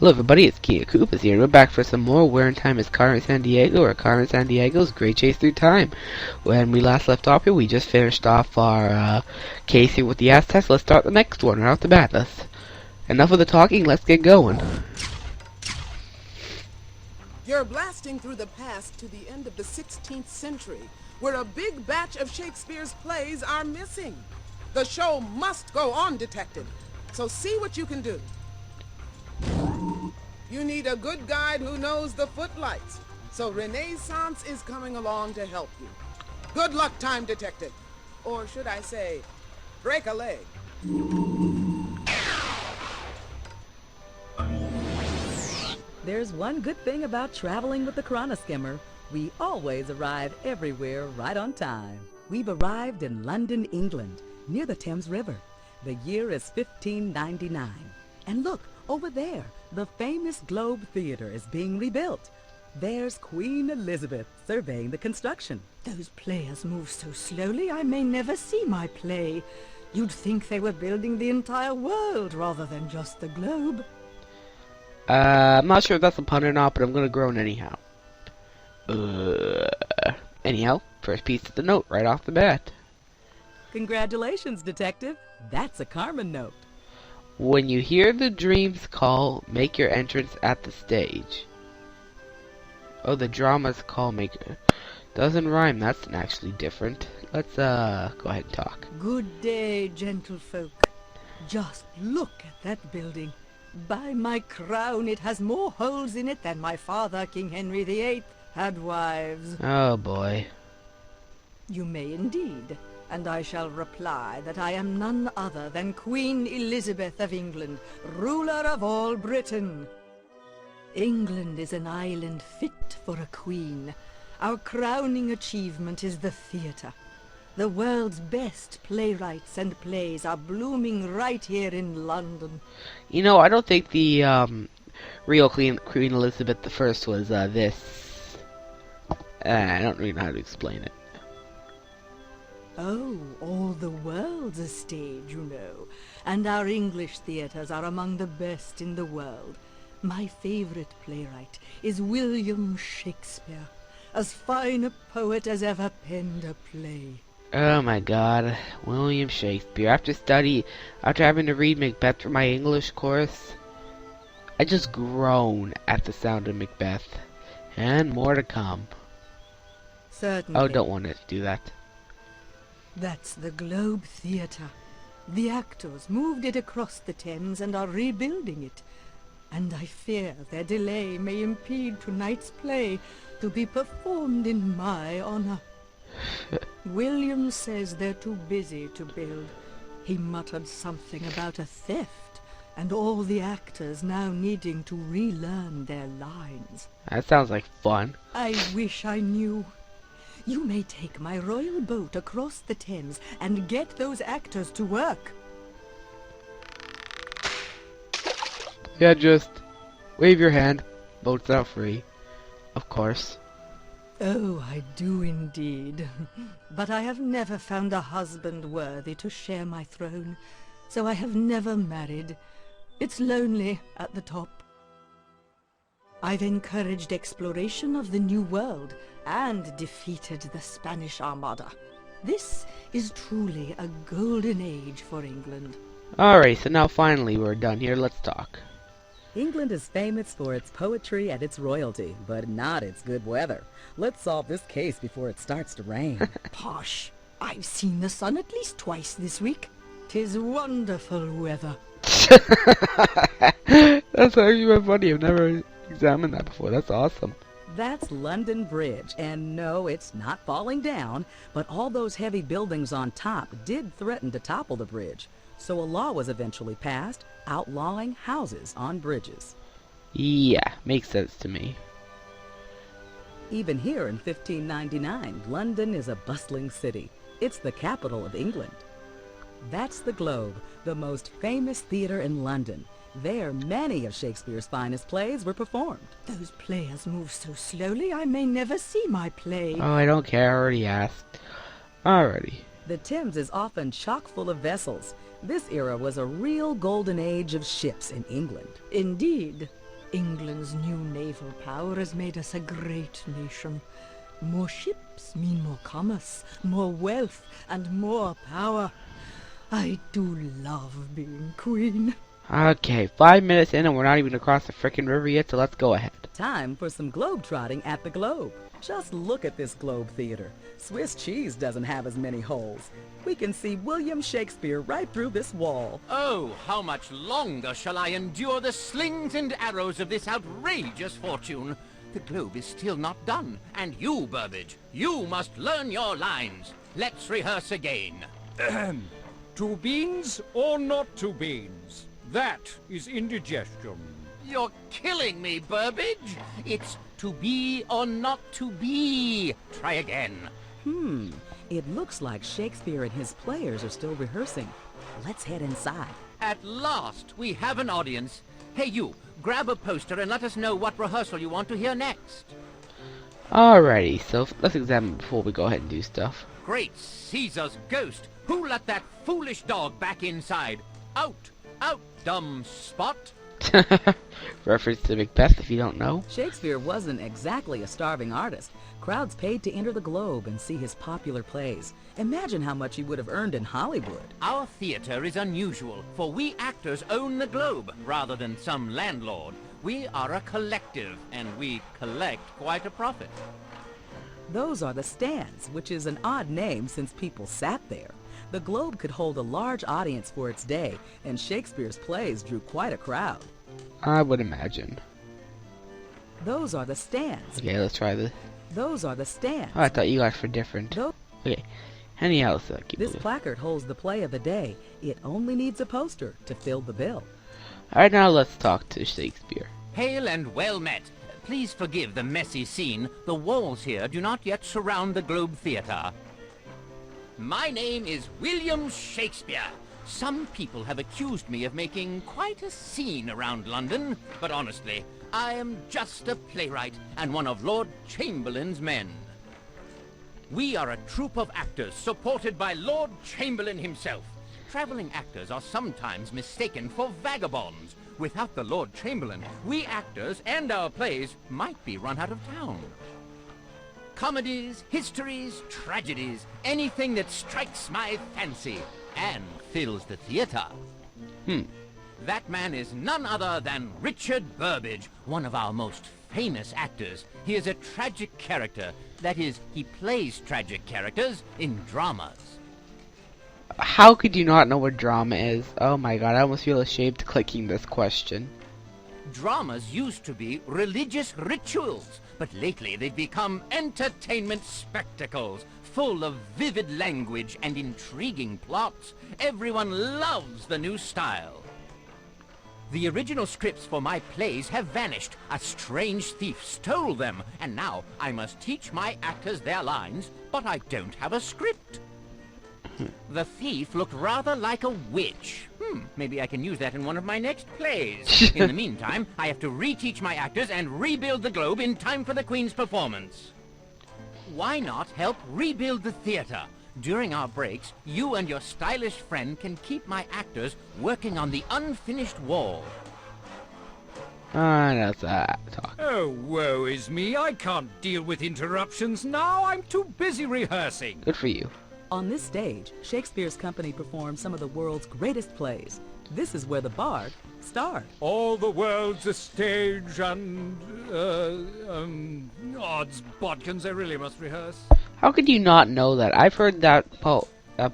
Hello everybody, it's Kia Koopas here, and we're back for some more Where in Time is Carmen Sandiego, or Carmen Sandiego's Great Chase Through Time. When we last left off here, we just finished off our case here with the Aztecs. Let's start the next one right off the bat. Enough of the talking, let's get going. You're blasting through the past to the end of the 16th century, where a big batch of Shakespeare's plays are missing. The show must go on, detective, so see what you can do. You need a good guide who knows the footlights, so Renaissance is coming along to help you. Good luck, time detective. Or should I say, break a leg. There's one good thing about traveling with the Chronoskimmer. We always arrive everywhere right on time. We've arrived in London, England, near the Thames River. The year is 1599. And look, over there, the famous Globe Theatre is being rebuilt. There's Queen Elizabeth surveying the construction. Those players move so slowly I may never see my play. You'd think they were building the entire world rather than just the globe. I'm not sure if that's a pun or not, but I'm gonna groan anyhow. Anyhow, first piece of the note right off the bat. Congratulations, detective. That's a Carmen note. When you hear the dream's call, make your entrance at the stage. Oh, the drama's call maker. Doesn't rhyme, that's actually different. Let's, go ahead and talk. Good day, gentlefolk. Just look at that building. By my crown, it has more holes in it than my father, King Henry VIII, had wives. Oh, boy. You may indeed. And I shall reply that I am none other than Queen Elizabeth of England, ruler of all Britain. England is an island fit for a queen. Our crowning achievement is the theatre. The world's best playwrights and plays are blooming right here in London. You know, I don't think the real Queen Elizabeth I was this. I don't really know how to explain it. Oh, all the world's a stage, you know, and our English theatres are among the best in the world. My favorite playwright is William Shakespeare, as fine a poet as ever penned a play. Oh my god, William Shakespeare. After having to read Macbeth for my English course, I just groan at the sound of Macbeth. And more to come. Certainly. Oh, don't want to do that. That's the Globe Theatre. The actors moved it across the Thames and are rebuilding it. And I fear their delay may impede tonight's play to be performed in my honor. William says they're too busy to build. He muttered something about a theft, and all the actors now needing to relearn their lines. That sounds like fun. I wish I knew. You may take my royal boat across the Thames and get those actors to work. Yeah, just wave your hand. Boat's out free. Of course. Oh, I do indeed. But I have never found a husband worthy to share my throne, so I have never married. It's lonely at the top. I've encouraged exploration of the New World and defeated the Spanish Armada. This is truly a golden age for England. Alright, so now finally we're done here. Let's talk. England is famous for its poetry and its royalty, but not its good weather. Let's solve this case before it starts to rain. Posh! I've seen the sun at least twice this week. 'Tis wonderful weather. That's actually funny. I've never examined that before. That's awesome. That's London Bridge, and no, it's not falling down, but all those heavy buildings on top did threaten to topple the bridge, so a law was eventually passed outlawing houses on bridges. Yeah, makes sense to me. Even here in 1599, London is a bustling city. It's the capital of England. That's the Globe, the most famous theatre in London. There, many of Shakespeare's finest plays were performed. Those players move so slowly I may never see my play. Oh, I don't care. I already asked. Alrighty. The Thames is often chock full of vessels. This era was a real golden age of ships in England. Indeed. England's new naval power has made us a great nation. More ships mean more commerce, more wealth, and more power. I do love being queen. Okay, 5 minutes in and we're not even across the frickin' river yet, so let's go ahead. Time for some globe-trotting at the Globe. Just look at this Globe Theater. Swiss cheese doesn't have as many holes. We can see William Shakespeare right through this wall. Oh, how much longer shall I endure the slings and arrows of this outrageous fortune? The Globe is still not done, and you, Burbage, you must learn your lines. Let's rehearse again. Two beans or not two beans? That is indigestion. You're killing me, Burbage. It's to be or not to be. Try again. It looks like Shakespeare and his players are still rehearsing. Let's head inside. At last, we have an audience. Hey, you, grab a poster and let us know what rehearsal you want to hear next. Alrighty, so let's examine before we go ahead and do stuff. Great Caesar's ghost! Who let that foolish dog back inside? Out! Out, dumb spot! Reference to Macbeth if you don't know. Shakespeare wasn't exactly a starving artist. Crowds paid to enter the Globe and see his popular plays. Imagine how much he would have earned in Hollywood. Our theater is unusual, for we actors own the Globe, rather than some landlord. We are a collective, and we collect quite a profit. Those are the stands, which is an odd name since people sat there. The Globe could hold a large audience for its day, and Shakespeare's plays drew quite a crowd. I would imagine. Those are the stands. Okay, let's try this. Those are the stands. Oh, I thought you guys were different. Tho- Okay, anyhow, so keep This moving. placard holds the play of the day. It only needs a poster to fill the bill. Alright, now let's talk to Shakespeare. Hail and well met. Please forgive the messy scene. The walls here do not yet surround the Globe Theater. My name is William Shakespeare. Some people have accused me of making quite a scene around London, but honestly, I am just a playwright and one of Lord Chamberlain's men. We are a troupe of actors supported by Lord Chamberlain himself. Traveling actors are sometimes mistaken for vagabonds. Without the Lord Chamberlain, we actors and our plays might be run out of town. Comedies, histories, tragedies, anything that strikes my fancy and fills the theater. That man is none other than Richard Burbage, one of our most famous actors. He is a tragic character. That is, he plays tragic characters in dramas. How could you not know what drama is? Oh my god, I almost feel ashamed clicking this question. Dramas used to be religious rituals, but lately they've become entertainment spectacles, full of vivid language and intriguing plots. Everyone loves the new style. The original scripts for my plays have vanished. A strange thief stole them, and now I must teach my actors their lines, but I don't have a script. The thief looked rather like a witch. Maybe I can use that in one of my next plays. In the meantime, I have to reteach my actors and rebuild the Globe in time for the Queen's performance. Why not help rebuild the theater? During our breaks, you and your stylish friend can keep my actors working on the unfinished wall. That's talk. Oh, woe is me. I can't deal with interruptions now. I'm too busy rehearsing. Good for you. On this stage, Shakespeare's company performed some of the world's greatest plays. This is where the bard starred. All the world's a stage and, odds bodkins, I really must rehearse. How could you not know that? I've heard that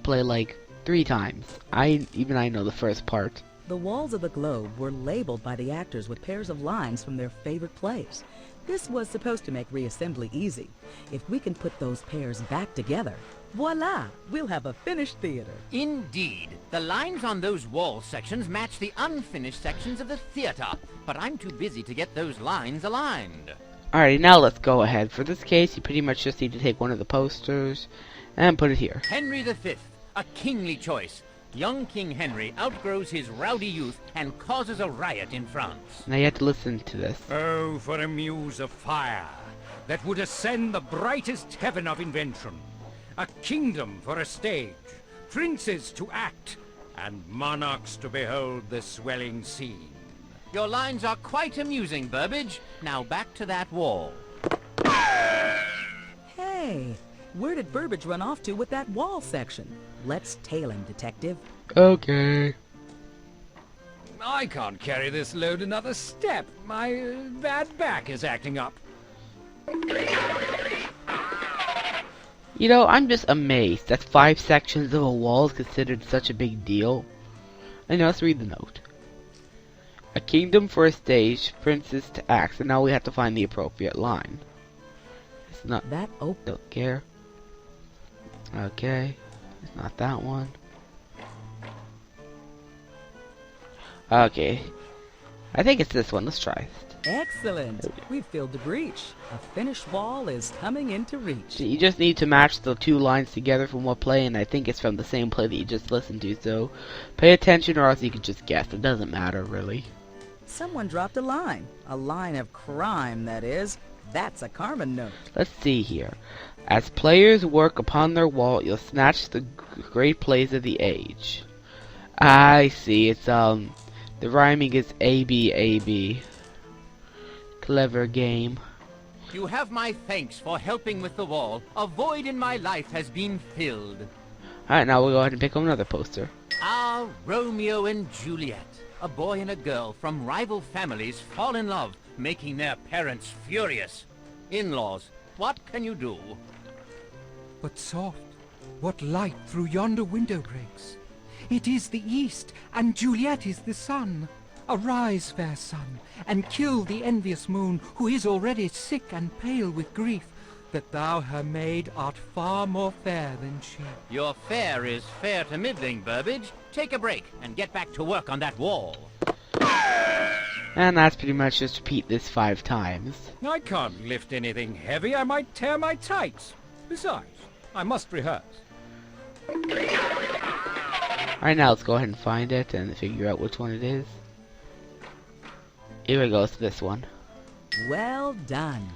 play like 3 times. I know the first part. The walls of the Globe were labeled by the actors with pairs of lines from their favorite plays. This was supposed to make reassembly easy. If we can put those pairs back together, voila! We'll have a finished theater. Indeed. The lines on those wall sections match the unfinished sections of the theater, but I'm too busy to get those lines aligned. Alrighty, now let's go ahead. For this case, you pretty much just need to take one of the posters and put it here. Henry V, a kingly choice. Young King Henry outgrows his rowdy youth and causes a riot in France. Now you have to listen to this. Oh, for a muse of fire that would ascend the brightest heaven of invention. A kingdom for a stage, princes to act, and monarchs to behold the swelling scene. Your lines are quite amusing, Burbage. Now back to that wall. Hey, where did Burbage run off to with that wall section? Let's tail him, Detective. Okay. I can't carry this load another step. My bad back is acting up. You know, I'm just amazed that 5 sections of a wall is considered such a big deal. And now let's read the note. A kingdom for a stage, princes to acts, and now we have to find the appropriate line. It's not That don't care. Okay. It's not that one. Okay. I think it's this one. Let's try it. Excellent. We've filled the breach. A finished wall is coming into reach. You just need to match the 2 lines together from what play, and I think it's from the same play that you just listened to, so pay attention or else you can just guess. It doesn't matter, really. Someone dropped a line. A line of crime, that is. That's a Carmen note. Let's see here. As players work upon their wall, you'll snatch the great plays of the age. I see. It's, the rhyming is A-B, A-B. Clever game. You have my thanks for helping with the wall. A void in my life has been filled. Alright, now we'll go ahead and pick up another poster. Ah, Romeo and Juliet. A boy and a girl from rival families fall in love, making their parents furious. In-laws, what can you do? But soft, what light through yonder window breaks? It is the east, and Juliet is the sun. Arise, fair sun, and kill the envious moon, who is already sick and pale with grief, that thou her maid art far more fair than she. Your fare is fair to middling, Burbage. Take a break and get back to work on that wall. And that's pretty much just repeat this 5 times. I can't lift anything heavy. I might tear my tights. Besides, I must rehearse. Alright, now let's go ahead and find it and figure out which one it is. Here we go, it's this one. Well done.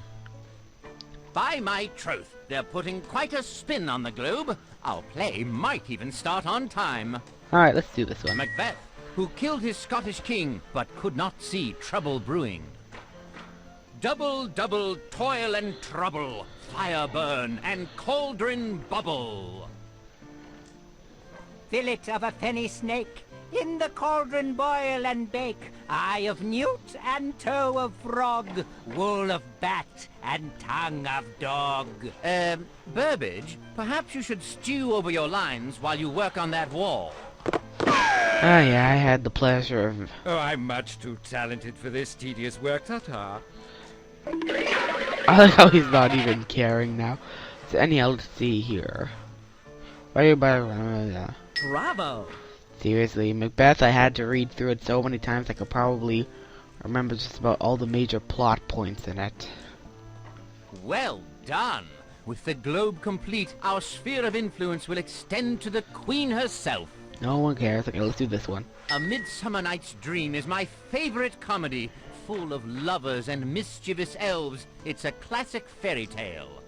By my troth, they're putting quite a spin on the globe. Our play might even start on time. Alright, let's do this one. Macbeth, who killed his Scottish king, but could not see trouble brewing. Double, double, toil and trouble, fire burn and cauldron bubble. Fillet of a penny snake, in the cauldron boil and bake, eye of newt and toe of frog, wool of bat and tongue of dog. Burbage, perhaps you should stew over your lines while you work on that wall. Ah, yeah, I had the pleasure of... Oh, I'm much too talented for this tedious work, ta-ta. I like how he's not even caring now. So anyhow, let's see here. Bravo. Seriously, Macbeth, I had to read through it so many times I could probably remember just about all the major plot points in it. Well done. With the globe complete, our sphere of influence will extend to the Queen herself. No one cares. Okay, let's do this one. A Midsummer Night's Dream is my favorite comedy, full of lovers and mischievous elves. It's a classic fairy tale.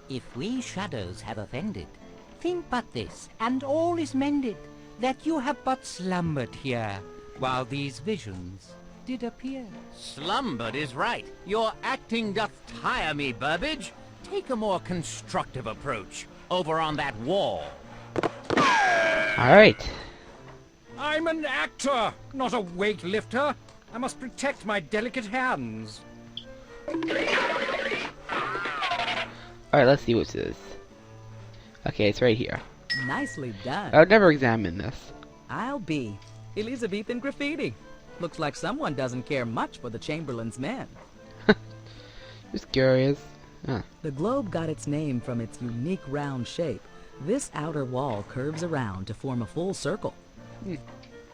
If we shadows have offended, think but this, and all is mended, that you have but slumbered here, while these visions did appear. Slumbered is right. Your acting doth tire me, Burbage. Take a more constructive approach over on that wall. Alright. I'm an actor, not a weightlifter. I must protect my delicate hands. Alright, let's see what it is. Okay, it's right here. Nicely done. I've never examined this. I'll be Elizabethan graffiti. Looks like someone doesn't care much for the Chamberlain's men. Just curious. Huh. The globe got its name from its unique round shape. This outer wall curves around to form a full circle.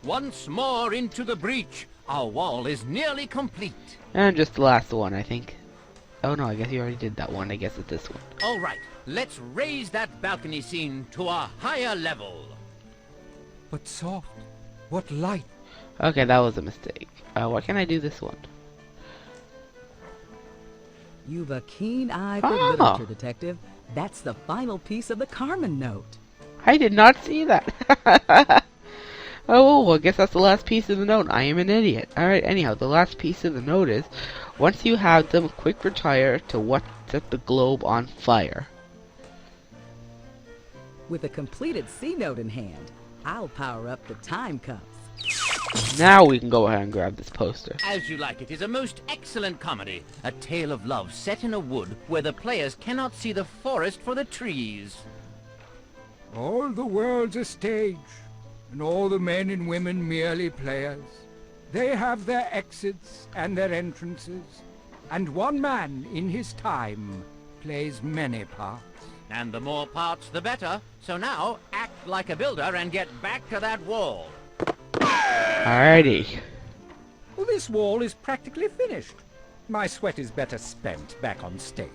Once more into the breach. Our wall is nearly complete. And just the last one, I think. Oh no, I guess you already did that one. I guess it's this one. All right, let's raise that balcony scene to a higher level. But soft, what light. Okay, that was a mistake. Why can't I do this one? You've a keen eye for Ah. literature, Detective. That's the final piece of the Carmen note. I did not see that. Oh, well, I guess that's the last piece of the note. I am an idiot. Alright, anyhow, the last piece of the note is, once you have them, quick retire to what set the globe on fire. With a completed C note in hand, I'll power up the time cups. Now we can go ahead and grab this poster. As You Like It is a most excellent comedy, a tale of love set in a wood where the players cannot see the forest for the trees. All the world's a stage, and all the men and women merely players. They have their exits and their entrances, and one man in his time plays many parts. And the more parts, the better. So now, act like a builder and get back to that wall. Alrighty. Well, this wall is practically finished. My sweat is better spent back on stage.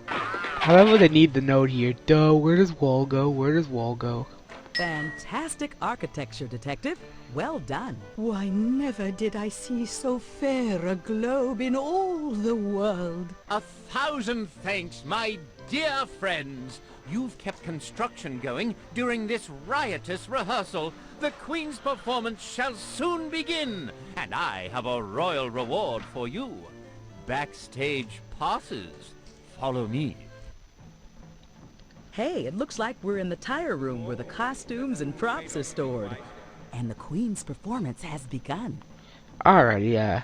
However, they need the note here. Duh, where does wall go? Where does wall go? Fantastic architecture, Detective. Well done. Why, never did I see so fair a globe in all the world. 1,000 thanks, my dear friends. You've kept construction going during this riotous rehearsal. The Queen's performance shall soon begin, and I have a royal reward for you. Backstage passes. Follow me. Hey, it looks like we're in the tire room where the costumes and props are stored. And the Queen's performance has begun. Alrighty,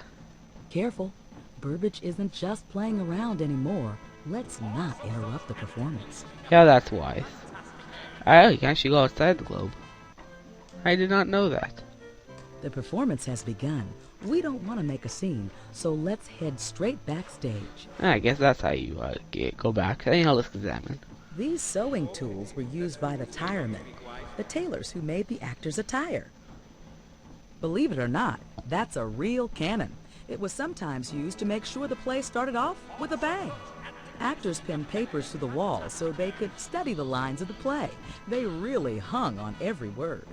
Careful. Burbage isn't just playing around anymore. Let's not interrupt the performance. yeah, that's wise. Oh, you can actually go outside the globe. I did not know that. The performance has begun. We don't want to make a scene, so let's head straight backstage. I guess that's how you go back. Anyhow, let's examine. These sewing tools were used by the tiremen, the tailors who made the actors' attire. Believe it or not, that's a real cannon. It was sometimes used to make sure the play started off with a bang. Actors pinned papers to the wall so they could study the lines of the play. They really hung on every word.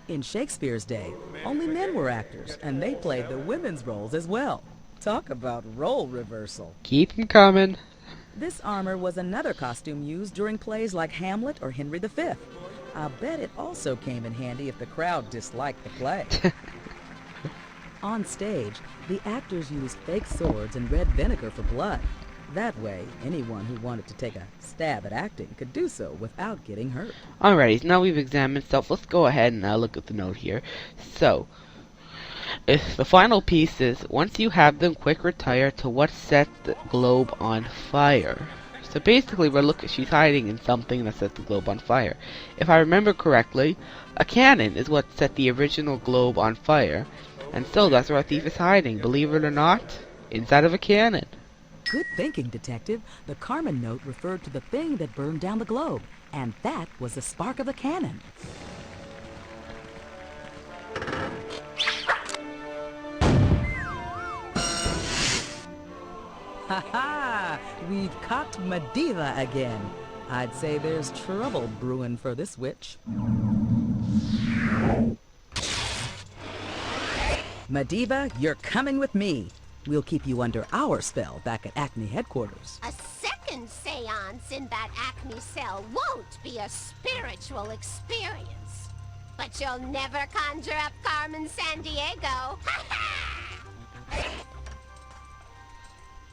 In Shakespeare's day, only men were actors, and they played the women's roles as well. Talk about role reversal. Keep 'em coming. This armor was another costume used during plays like Hamlet or Henry V. I'll bet it also came in handy if the crowd disliked the play. On stage, the actors used fake swords and red vinegar for blood. That way, anyone who wanted to take a stab at acting could do so without getting hurt. Alrighty, so now we've examined stuff. Let's go ahead and look at the note here. So, if the final piece is, once you have them, quick retire to what set the globe on fire. So basically, she's hiding in something that set the globe on fire. If I remember correctly, a cannon is what set the original globe on fire. And so that's where our thief is hiding, believe it or not, inside of a cannon. Good thinking, Detective. The Carmen note referred to the thing that burned down the globe, and that was the spark of the cannon. Ha ha! We've caught Medivh again. I'd say there's trouble brewing for this witch. Medivh, you're coming with me. We'll keep you under our spell back at Acme headquarters. A second seance in that Acme cell won't be a spiritual experience. But you'll never conjure up Carmen Sandiego.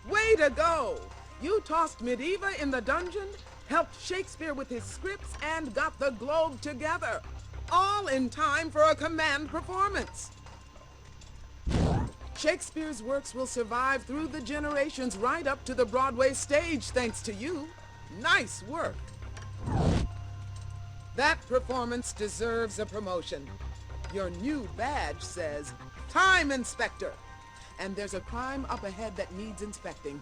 Way to go! You tossed Medivh in the dungeon, helped Shakespeare with his scripts, and got the globe together. All in time for a command performance. Shakespeare's works will survive through the generations right up to the Broadway stage thanks to you. Nice work. That performance deserves a promotion. Your new badge says, Time Inspector. And there's a crime up ahead that needs inspecting.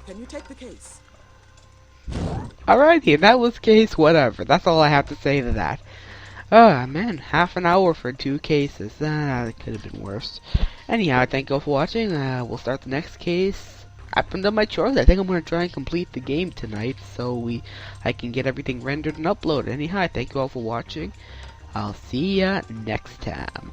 Can you take the case? Alrighty, that was case whatever. That's all I have to say to that. Oh man, half an hour for 2 cases. That could have been worse. Anyhow, thank you all for watching. We'll start the next case. I've done my chores. I think I'm going to try and complete the game tonight so I can get everything rendered and uploaded. Anyhow, thank you all for watching. I'll see ya next time.